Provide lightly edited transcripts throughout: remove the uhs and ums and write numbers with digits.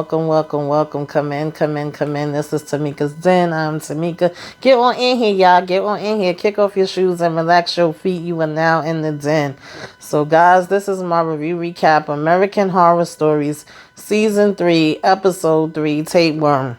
welcome. Come in. This is Tamika's Den. I'm Tamika. Get on in here, y'all. Get on in here. Kick off your shoes and relax your feet. You are now in the den. So, guys, this is my review recap. American Horror Stories, Season 3, Episode 3, Tapeworm.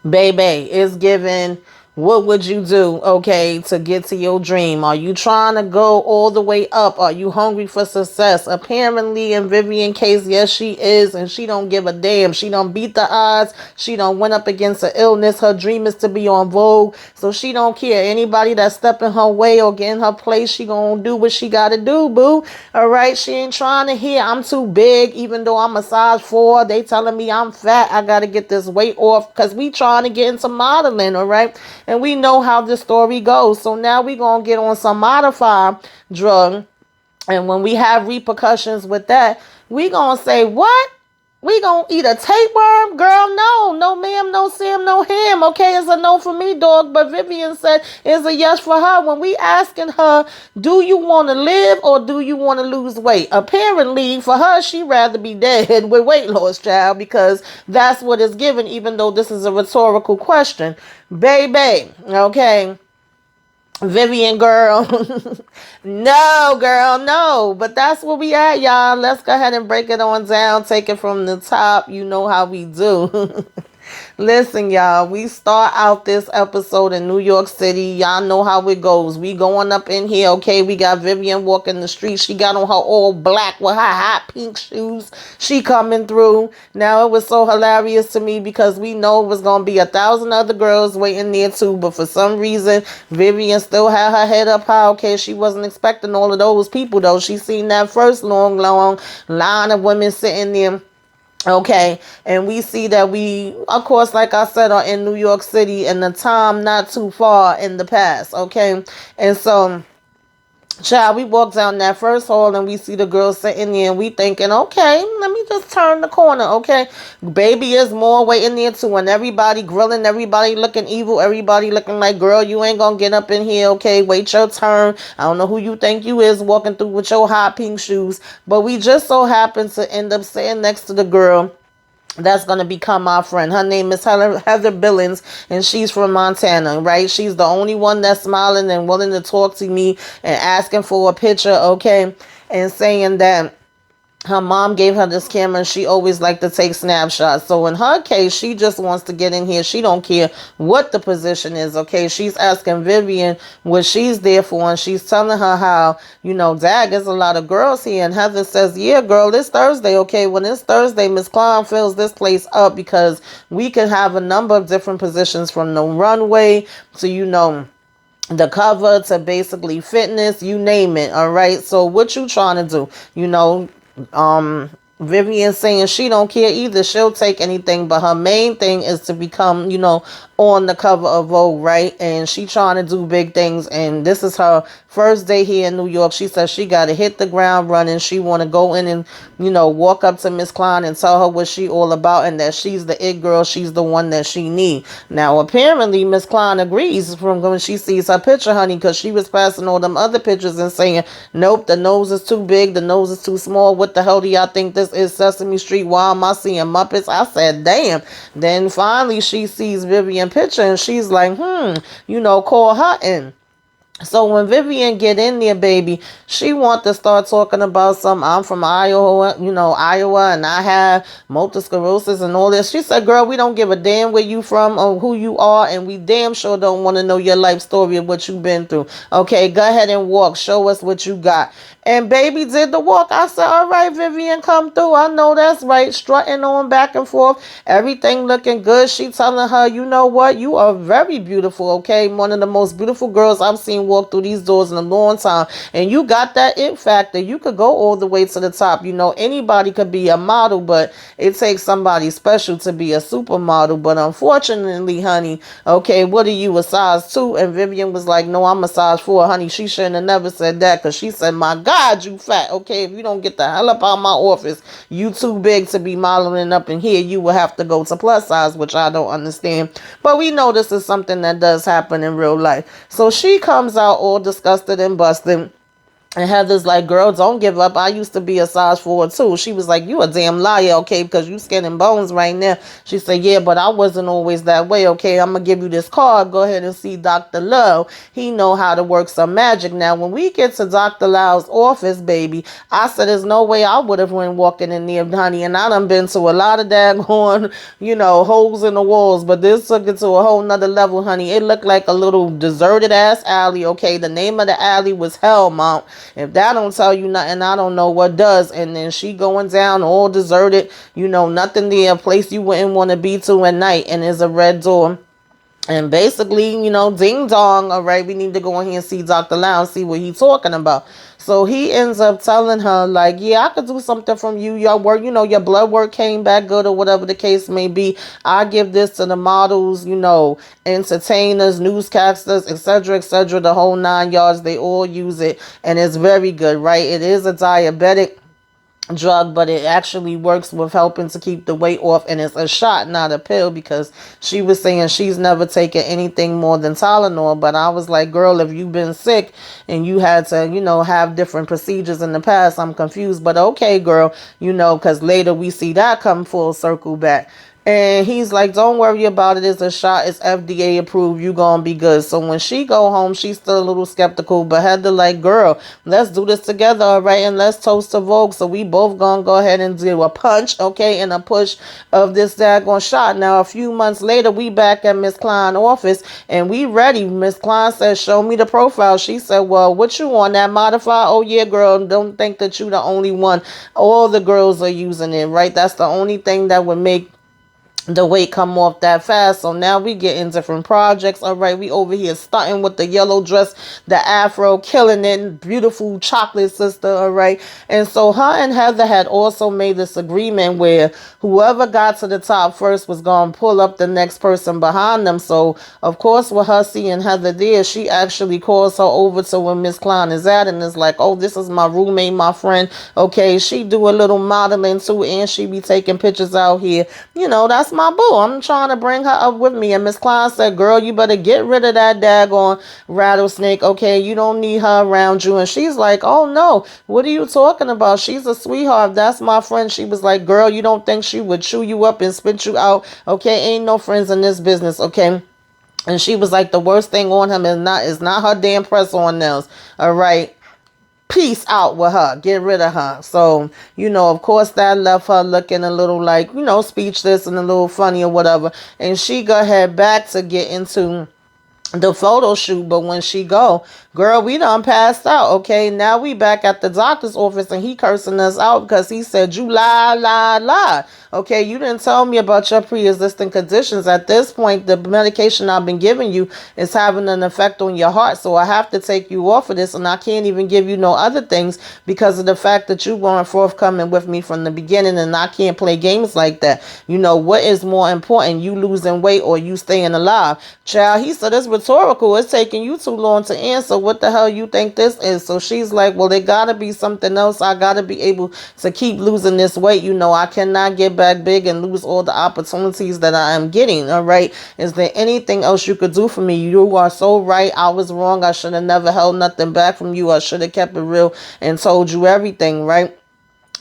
Baby, it's given. What would you do, okay, to get to your dream? Are you trying to go all the way up? Are you hungry for success? Apparently, in Vivian case, yes, she is, and she don't give a damn. She don't beat the odds. She don't went up against an illness. Her dream is to be on Vogue, so she don't care. Anybody that step in her way or get in her place, she gonna do what she gotta do, boo. All right, she ain't trying to hear I'm too big, even though I'm a size 4. They telling me I'm fat. I gotta get this weight off because we trying to get into modeling, all right? And we know how the story goes. So now we going to get on some modified drug. And when we have repercussions with that, we going to say, what? We going to eat a tapeworm? Girl, no. No ma'am, no Sam, no ham. Okay, it's a no for me, dog. But Vivian said it's a yes for her. When we asking her, do you want to live or do you want to lose weight? Apparently, for her, she'd rather be dead with weight loss, child, because that's what is given, even though this is a rhetorical question. Baby, okay. Vivian, girl. No, girl, no. But that's where we at, y'all. Let's go ahead and break it on down. Take it from the top. You know how we do. Listen, y'all, we start out this episode in New York City. Y'all know how it goes. We going up in here, okay? We got Vivian walking the street. She got on her all black with her hot pink shoes. She coming through. Now, it was so hilarious to me because we know it was going to be 1,000 other girls waiting there too. But for some reason, Vivian still had her head up high, okay? She wasn't expecting all of those people, though. She seen that first long line of women sitting there. Okay, and we see that we, of course, like I said, are in New York City and the time not too far in the past, okay? And so, child, we walk down that first hall and we see the girl sitting there and we thinking, okay, let me just turn the corner, okay? Baby is more waiting there too, and everybody grilling, everybody looking evil, everybody looking like, girl, you ain't gonna get up in here, okay? Wait your turn. I don't know who you think you is walking through with your hot pink shoes, but we just so happen to end up sitting next to the girl that's going to become our friend. Her name is Heather Billings, and she's from Montana, right? She's the only one that's smiling and willing to talk to me and asking for a picture, okay? And saying that her mom gave her this camera and she always liked to take snapshots. So in her case, she just wants to get in here. She don't care what the position is, okay? She's asking Vivian what she's there for, and she's telling her how, Dad, there's a lot of girls here. And Heather says, yeah, girl, it's Thursday, okay? When it's Thursday, Miss Klein fills this place up because we can have a number of different positions from the runway to, the cover to basically fitness, you name it, all right? So what you trying to do, Vivian saying she don't care either. She'll take anything, but her main thing is to become, on the cover of Vogue, right? And she trying to do big things, and this is her first day here in New York. She says she got to hit the ground running. She want to go in and, walk up to Miss Klein and tell her what she all about and that she's the it girl. She's the one that she need. Now, apparently, Miss Klein agrees from when she sees her picture, honey, because she was passing all them other pictures and saying, nope, the nose is too big. The nose is too small. What the hell do y'all think this is, Sesame Street? Why am I seeing Muppets? I said, damn. Then finally, she sees Vivian picture and she's like, call her in. So when Vivian get in there, baby, she want to start talking about I'm from Iowa, Iowa, and I have multiple sclerosis and all this. She said, girl, we don't give a damn where you from or who you are, and we damn sure don't want to know your life story of what you've been through. Okay, go ahead and walk. Show us what you got. And baby did the walk. I said, all right, Vivian, come through. I know that's right. Strutting on back and forth. Everything looking good. She telling her, you know what? You are very beautiful, okay? One of the most beautiful girls I've seen walk through these doors in a long time. And you got that it factor. You could go all the way to the top. Anybody could be a model, but it takes somebody special to be a supermodel. But unfortunately, honey, okay, what are you, a size 2? And Vivian was like, no, I'm a size 4, honey. She shouldn't have never said that because she said, my God, you fat. Okay, if you don't get the hell up out of my office, you too big to be modeling up in here. You will have to go to plus size, which I don't understand. But we know this is something that does happen in real life. So she comes out all disgusted and busted. And Heather's like, girl, don't give up. I used to be a size 4 too. She was like, you a damn liar, okay, because you skin and bones right now. She said, yeah, but I wasn't always that way, okay. I'm going to give you this card. Go ahead and see Dr. Lowe. He know how to work some magic. Now, when we get to Dr. Lowe's office, baby, I said, there's no way I would have went walking in there, honey. And I done been to a lot of daggone, holes in the walls. But this took it to a whole nother level, honey. It looked like a little deserted ass alley, okay. The name of the alley was Hellmount. If that don't tell you nothing, I don't know what does. And then she going down all deserted, nothing there, a place you wouldn't want to be to at night, and there's a red door. And basically, ding dong, all right, we need to go in here and see Dr. Lau and see what he's talking about. So he ends up telling her, like, yeah, I could do something from you. Your work, your blood work came back good or whatever the case may be. I give this to the models, entertainers, newscasters, etc., the whole 9 yards. They all use it, and it's very good, right? It is a diabetic drug, but it actually works with helping to keep the weight off, and it's a shot, not a pill, because she was saying she's never taken anything more than Tylenol. But I was like, girl, if you've been sick and you had to have different procedures in the past, I'm confused. But okay, girl, because later we see that come full circle back. And he's like, don't worry about it. It's a shot. It's FDA approved. You gonna be good. So when she go home, she's still a little skeptical. But Heather like, girl, let's do this together, all right? And let's toast to Vogue. So we both gonna go ahead and do a punch, okay, and a push of this daggone shot. Now, a few months later, we back at Miss Klein's office, and we ready. Miss Klein says, show me the profile. She said, well, what you on, that modifier? Oh, yeah, girl, don't think that you the only one. All the girls are using it, right? That's the only thing that would make the weight come off that fast. So now we get in different projects. All right, we over here starting with the yellow dress, the afro, killing it, beautiful chocolate sister. All right, and so her and Heather had also made this agreement where whoever got to the top first was gonna pull up the next person behind them. So of course, with her seeing Heather there, she actually calls her over to where Miss Klein is at, and is like, oh, this is my roommate, my friend. Okay, she do a little modeling too, and she be taking pictures out here. That's my boo. I'm trying to bring her up with me. And Miss Klein said, girl, you better get rid of that daggone rattlesnake. Okay, you don't need her around you. And she's like, oh no, what are you talking about? She's a sweetheart. That's my friend. She was like, girl, you don't think she would chew you up and spit you out? Okay, ain't no friends in this business. Okay. And she was like, the worst thing on him is not her damn press-on nails. All right. Peace out with her. Get rid of her. So, of course that left her looking a little like, speechless and a little funny or whatever. And she go head back to get into the photo shoot. But when she go, girl, we done passed out. Okay, now we back at the doctor's office, and he cursing us out because he said, you lie. Okay, you didn't tell me about your pre-existing conditions. At this point, the medication I've been giving you is having an effect on your heart, so I have to take you off of this, and I can't even give you no other things because of the fact that you weren't forthcoming with me from the beginning, and I can't play games like that. What is more important, you losing weight or you staying alive? Child, he said, it's rhetorical. It's taking you too long to answer. What the hell you think this is? So she's like, well, there gotta be something else. I gotta be able to keep losing this weight. I cannot get back big and lose all the opportunities that I am getting. All right, is there anything else you could do for me? You are so right. I was wrong. I should have never held nothing back from you. I should have kept it real and told you everything, right?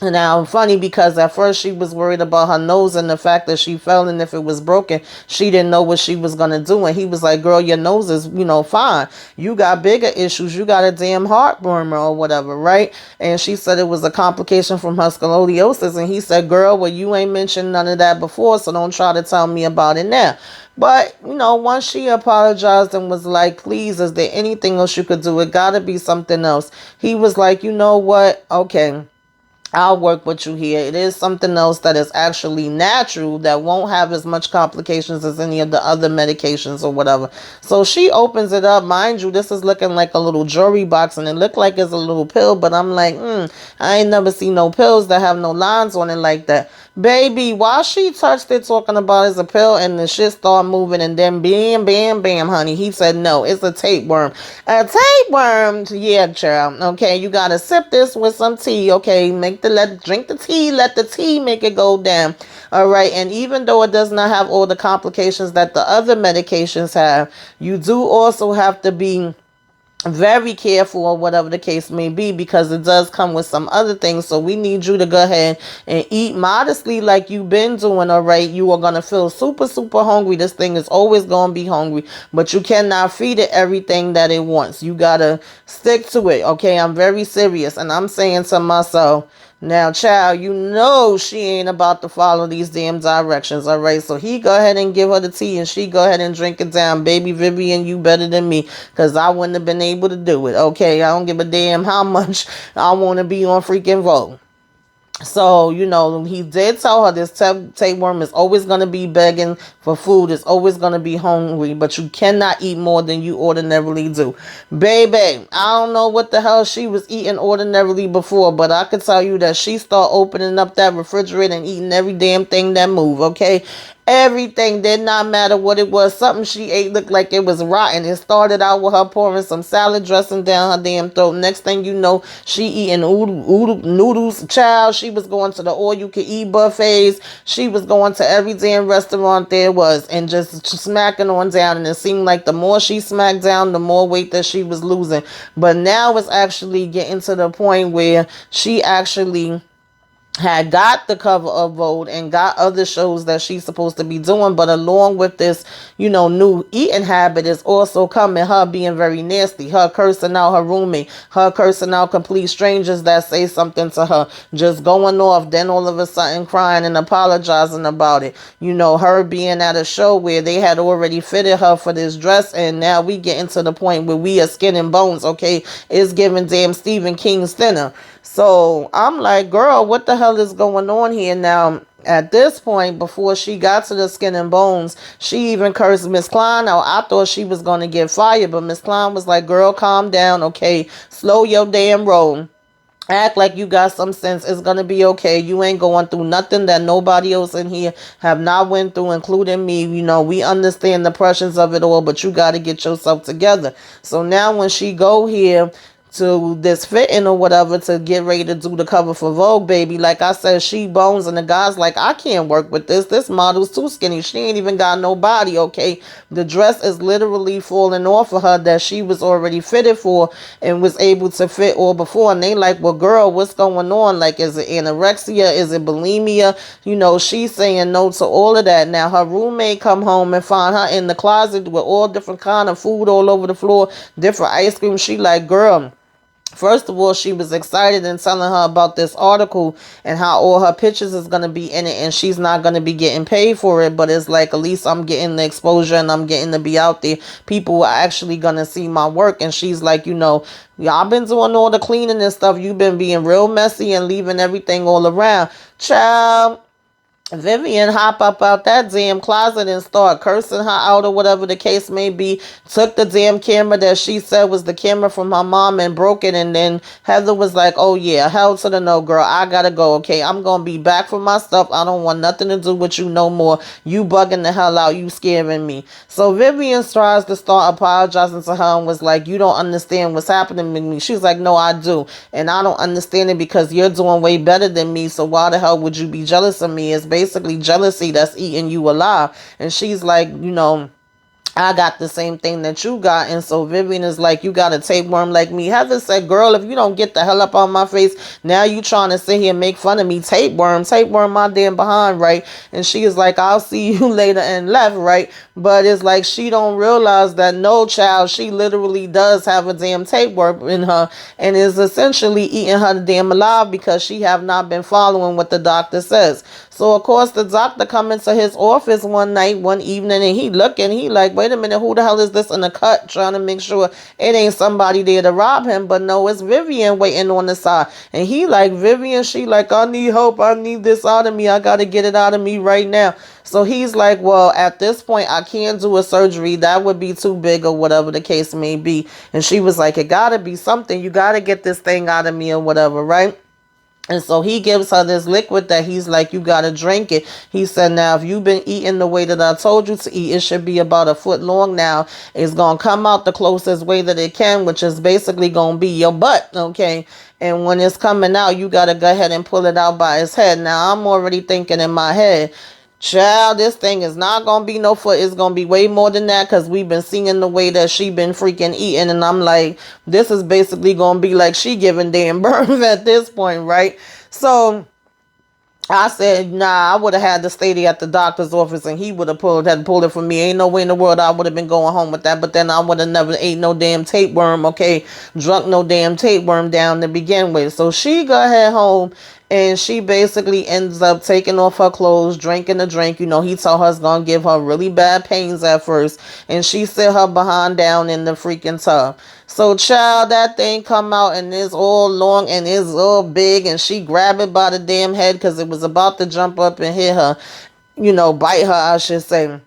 Now, funny because at first she was worried about her nose and the fact that she fell, and if it was broken, she didn't know what she was going to do. And he was like, girl, your nose is, fine. You got bigger issues. You got a damn heartburn or whatever, right? And she said it was a complication from her scoliosis. And he said, girl, well, you ain't mentioned none of that before, so don't try to tell me about it now. But, once she apologized and was like, please, is there anything else you could do? It got to be something else. He was like, you know what? Okay, I'll work with you here. It is something else that is actually natural that won't have as much complications as any of the other medications or whatever. So she opens it up. Mind you, this is looking like a little jewelry box, and it looked like it's a little pill, but I'm like, I ain't never seen no pills that have no lines on it like that. Baby, while she touched it talking about it's a pill, and the shit started moving, and then bam, bam, bam, honey. He said, no, it's a tapeworm. A tapeworm? Yeah, child. Okay, you gotta sip this with some tea. Okay, drink the tea, let the tea make it go down. All right, and even though it does not have all the complications that the other medications have, you do also have to be very careful or whatever the case may be, because it does come with some other things. So we need you to go ahead and eat modestly like you've been doing. All right, you are going to feel super super hungry. This thing is always going to be hungry, but you cannot feed it everything that it wants. You got to stick to it. Okay, I'm very serious, and I'm saying to myself, now, child, you know she ain't about to follow these damn directions, all right? So he go ahead and give her the tea, and she go ahead and drink it down. Baby Vivian, you better than me, because I wouldn't have been able to do it, okay? I don't give a damn how much I want to be on freaking Vogue. So, you know, he did tell her this tapeworm is always going to be begging for food. It's always going to be hungry, but you cannot eat more than you ordinarily do. Baby, I don't know what the hell she was eating ordinarily before, but I could tell you that she started opening up that refrigerator and eating every damn thing that moved, okay? Everything, did not matter what it was. Something she ate looked like it was rotten. It started out with her pouring some salad dressing down her damn throat. Next thing you know, she eating noodles. Child, she was going to the all-you-can-eat buffets. She was going to every damn restaurant there was and just smacking on down. And it seemed like the more she smacked down, the more weight that she was losing. But now it's actually getting to the point where she actually had got the cover of Vogue and got other shows that she's supposed to be doing. But along with this, you know, new eating habit is also coming her being very nasty, her cursing out her roommate, her cursing out complete strangers that say something to her, just going off, then all of a sudden crying and apologizing about it. You know, her being at a show where they had already fitted her for this dress, and now we getting to the point where we are skin and bones, okay? It's giving damn Stephen King's thinner. So I'm like, girl, what the hell is going on here now? At this point, before she got to the skin and bones, she even cursed Miss Klein out. I thought she was going to get fired, but Miss Klein was like, girl, calm down, okay? Slow your damn roll. Act like you got some sense. It's going to be okay. You ain't going through nothing that nobody else in here have not went through, including me. You know, we understand the pressures of it all, but you got to get yourself together. So now when she go here to this fitting or whatever to get ready to do the cover for Vogue, baby, like I said, she bones, and the guy's like, I can't work with this model's too skinny, she ain't even got no body, okay? The dress is literally falling off of her that she was already fitted for and was able to fit all before. And they like, well, girl, what's going on? Like, is it anorexia? Is it bulimia? You know, she's saying no to all of that. Now her roommate come home and find her in the closet with all different kind of food all over the floor, different ice cream. She like, girl, first of all, she was excited and telling her about this article and how all her pictures is going to be in it, and she's not going to be getting paid for it. But it's like, at least I'm getting the exposure and I'm getting to be out there. People are actually going to see my work. And she's like, you know, y'all been doing all the cleaning and stuff. You've been being real messy and leaving everything all around. Child, Vivian hop up out that damn closet and start cursing her out or whatever the case may be. Took the damn camera that she said was the camera from her mom and broke it. And then Heather was like, oh yeah, hell to the no, girl. I gotta go, okay? I'm gonna be back for my stuff. I don't want nothing to do with you no more. You bugging the hell out. You scaring me. So Vivian tries to start apologizing to her and was like, you don't understand what's happening to me. She's like, no, I do. And I don't understand it because you're doing way better than me. So why the hell would you be jealous of me? It's basically jealousy that's eating you alive. And she's like, you know, I got the same thing that you got. And so Vivian is like, you got a tapeworm like me. Heather said, girl, if you don't get the hell up on my face, now you trying to sit here and make fun of me. Tapeworm my damn behind, right? And she is like, I'll see you later, and left, right? But it's like she don't realize that no, child, she literally does have a damn tapeworm in her and is essentially eating her damn alive because she have not been following what the doctor says. So of course the doctor come into his office one evening, and he looking, he like, wait a minute, who the hell is this in the cut, trying to make sure it ain't somebody there to rob him. But no, it's Vivian waiting on the side. And he like, Vivian, she like, I need help, I need this out of me, I gotta get it out of me right now. So he's like, well, at this point, I can't do a surgery. That would be too big or whatever the case may be. And she was like, it gotta be something. You gotta get this thing out of me or whatever, right? And so he gives her this liquid that he's like, you got to drink it. He said, now, if you've been eating the way that I told you to eat, it should be about a foot long now. It's going to come out the closest way that it can, which is basically going to be your butt, okay? And when it's coming out, you got to go ahead and pull it out by his head. Now, I'm already thinking in my head, Child, this thing is not gonna be no foot. It's gonna be way more than that because we've been seeing the way that she been freaking eating, and I'm like, this is basically gonna be like she giving damn birth at this point, right? So I said, nah, I would have had to stay there at the doctor's office and he would have had to pull it for me. Ain't no way in the world I would have been going home with that. But then I would have never ate no damn tapeworm, okay? Drunk no damn tapeworm down to begin with. So she got her home and she basically ends up taking off her clothes, drinking a drink. You know, he told her it's going to give her really bad pains at first. And she sit her behind down in the freaking tub. So, child, that thing come out and it's all long and it's all big. And she grabbed it by the damn head because it was about to jump up and hit her. You know, bite her, I should say.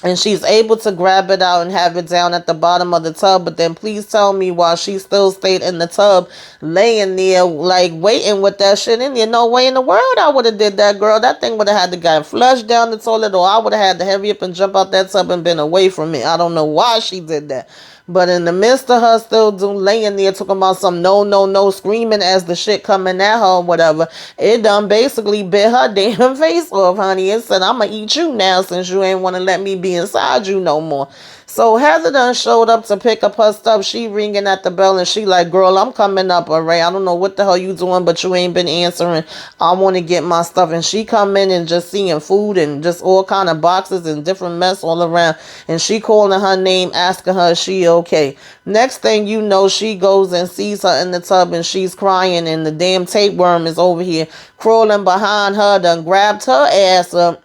And she's able to grab it out and have it down at the bottom of the tub. But then please tell me why she still stayed in the tub laying there like waiting with that shit in there. No way in the world I would have did that, girl. That thing would have had to get flushed down the toilet, or I would have had to hurry up and jump out that tub and been away from it. I don't know why she did that. But in the midst of her still laying there talking about some no, screaming as the shit coming at her or whatever, it done basically bit her damn face off, honey. It said, I'm going to eat you now since you ain't want to let me be inside you no more. So Heather done showed up to pick up her stuff. She ringing at the bell and she like, girl, I'm coming up, all right? I don't know what the hell you doing, but you ain't been answering. I want to get my stuff. And she come in and just seeing food and just all kind of boxes and different mess all around. And she calling her name, asking her if she okay. Next thing you know, she goes and sees her in the tub and she's crying and the damn tapeworm is over here crawling behind her, done grabbed her ass up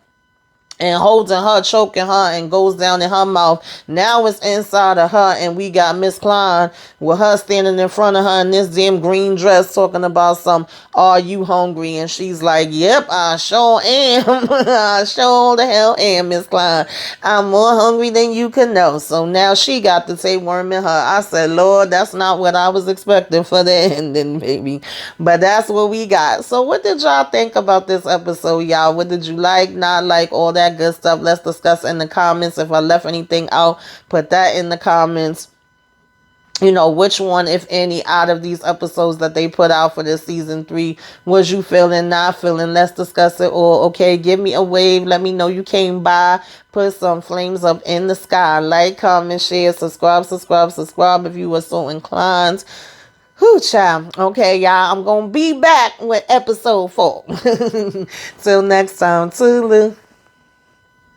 and holding her, choking her, and goes down in her mouth. Now it's inside of her, and we got Miss Klein with her standing in front of her in this damn green dress talking about some, are you hungry? And she's like, yep, I sure am. I sure the hell am, Miss Klein. I'm more hungry than you can know. So now she got the tapeworm in her. I said, Lord, that's not what I was expecting for the ending, baby. But that's what we got. So what did y'all think about this episode, y'all? What did you like, not like, all that good stuff? Let's discuss in the comments. If I left anything out, put that in the comments. You know, which one, if any, out of these episodes that they put out for this season 3 was you feeling, not feeling? Let's discuss it all. Okay, give me a wave. Let me know you came by. Put some flames up in the sky. Like, comment, share, subscribe if you were so inclined. Whew, child. Okay, y'all, I'm gonna be back with episode 4. Till next time, toodaloo.